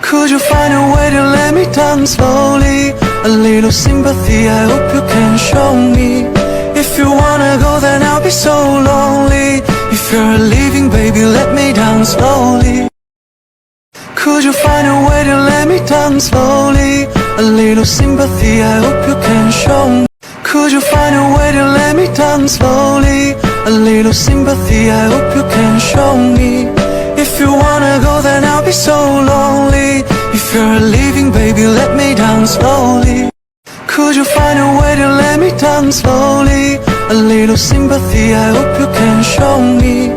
Could you find a way to let me down slowly? A little sympathy, I hope you can show me. If you wanna go, then I'll be so lonely. If you're leaving, baby, let me down slowly. Could you find a way to let me down slowly? A little sympathy, I hope you can show me. Could you find a way to let me down slowly? A little sympathy, I hope you can show me. If you wanna go, then I'll be so lonely. If you're leaving, baby, let me down slowly. Could you find a way to let me down slowly? A little sympathy, I hope you can show me.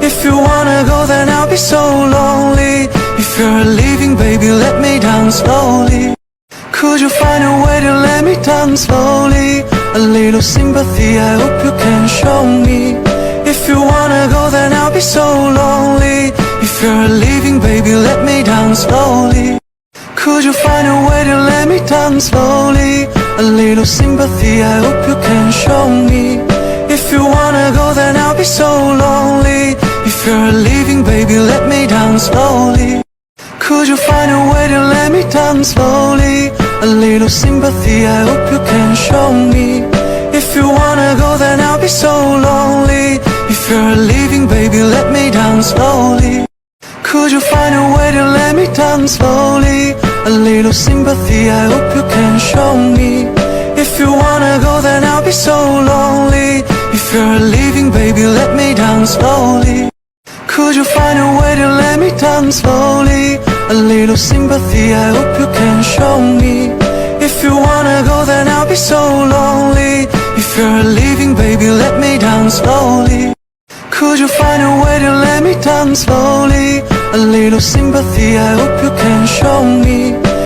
If you wanna go, then I'll be so lonely. If you're leaving, baby, let me down slowly. Could you find a way to let me down slowly? A little sympathy, I hope you can show me. If you wanna go, then I'll be so lonely. If you're leaving, baby, let me down slowly. Could you find a way to let me down slowly? A little sympathy, I hope you can show me. If you wanna go, then I'll be so lonely. If you're leaving, baby, let me down slowly. Could you find a way to let me down slowly? A little sympathy, I hope you can show me. If you wanna go, then I'll be so lonely. If you're leaving, baby, let me down slowly. Could you find a way to let me down slowly? A little sympathy, I hope you can show me. If you wanna go, then I'll be so lonely. If you're leaving, baby, let me down slowly. Could you find a way to let me down slowly? A little sympathy, I hope you can show me. If you wanna go, then I'll be so lonely. If you're leaving, baby, let me down slowly. Could you find a way to let me down slowly? A little sympathy, I hope you can show me.